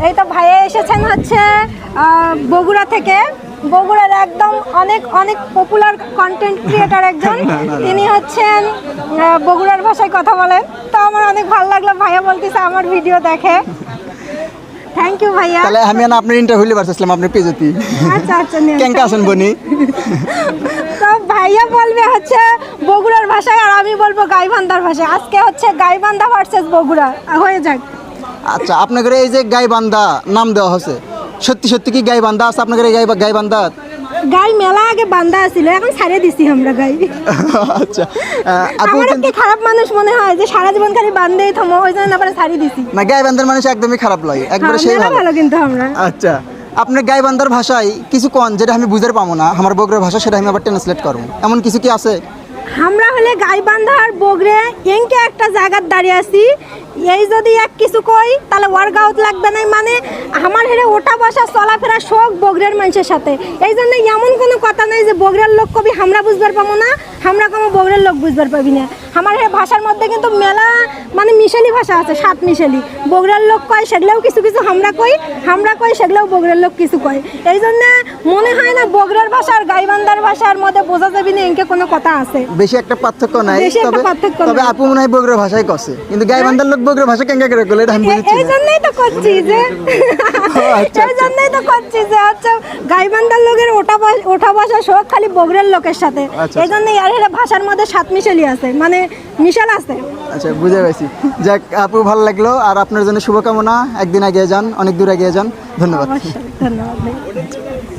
এই তো ভাইয়া এসেছেন হচ্ছে বগুড়া থেকে। বগুড়ার একদম অনেক অনেক পপুলার কন্টেন্ট ক্রিয়েটর একজন, তিনি হচ্ছেন বগুড়ার ভাষায় কথা বলেন। তো আমার অনেক ভালো লাগলো, ভাইয়া বলতেছে আমার ভিডিও দেখে। থ্যাংক ইউ ভাইয়া। তাহলে আমি না আপনার ইন্টারভিউ পারছিলাম আপনি পেজতি। আচ্ছা আচ্ছা, কেঙ্কা আছেন বনি? তো ভাইয়া বলবে হচ্ছে বগুড়ার ভাষায় আর আমি বলবো গাইবান্ধার ভাষায়। আজকে হচ্ছে গাইবান্ধা ভার্সেস বগুড়া হয়ে যাক। আচ্ছা, আপনাদের এই যে গাইবান্ধা নাম দেওয়া হয়েছে, সত্যি সত্যি কি গাইবান্ধা আছে আপনাদের এই গাইবান্ধা? গাই মেলা আগে বান্ধা ছিল, এখন ছাড়িয়ে দিছি আমরা গাই। আচ্ছা, আপু আমার কি খারাপ মানুষ মনে হয় যে সারা জীবন খালি বান্ধেই থামো, ওই জন্য আবার ছাড়িয়ে দিছি। না, গাইবান্ধার মানুষ একদমই খারাপ লাগে, একবারে সেই ভালো কিন্তু আমরা। আচ্ছা, আপনার গাইবান্ধার ভাষায় কিছু কোন যেটা আমি বুঝতে পাবো না, আমার বগুড়ার ভাষা সেটা আমি আবার ট্রান্সলেট করবো, এমন কিছু কি আছে? আমরা হলে গাইবান্ধা আর বগুড়ে এনকে একটা জায়গার দাঁড়িয়ে আছি, এই যদি এক কিছু কই তাহলে ওয়ার্কআউট লাগবে না, মানে আমার হেরে ওঠা বসা চলাফেরা শখ বগুড়ার মানুষের সাথে। এই জন্য এমন কোনো কথা নেই যে বগুড়ার লোক কবি আমরা বুঝবার পাবো না, আমরা কোনো বগুড়ার লোক বুঝবার পাবি না। আমার হেরে ভাষার মধ্যে কিন্তু মেলা মানে মিশালি ভাষা আছে, সাত মিশালি। বগুড়ার লোক কয় সেগুলোও কিছু কিছু আমরা কই সেগুলোও বগুড়ার লোক কিছু কয়। এই জন্য মনে হয় না বগুড়ার ভাষা আর গাইবান্ধার ভাষার মধ্যে বোঝা যাবে না এনকে কোনো কথা আছে। বেশি একটা পার্থক্য নাই, তবে আপু মনে হয় বগুড়ার ভাষায় কছে, কিন্তু গাইবান্ধার লোক বগুড়ার ভাষা কেঙ্কা করে বলে এটা আমি বুঝছি। এই জন্যই তো করছি যে এই জন্যই তো করছি যে আচ্ছা গাইবান্ধার লোকের ওঠা বসা শোক খালি বগুড়ার লোকের সাথে। এই জন্য আর ভাষার মধ্যে সাত মিশালি আছে, মানে মিশাল আছে। আচ্ছা, বুঝে পাইছি। যাক আপু, ভালো লাগলো। আর আপনার জন্য শুভকামনা, একদিন এগিয়ে যান, অনেক দূর এগিয়ে যান। ধন্যবাদ। ধন্যবাদ।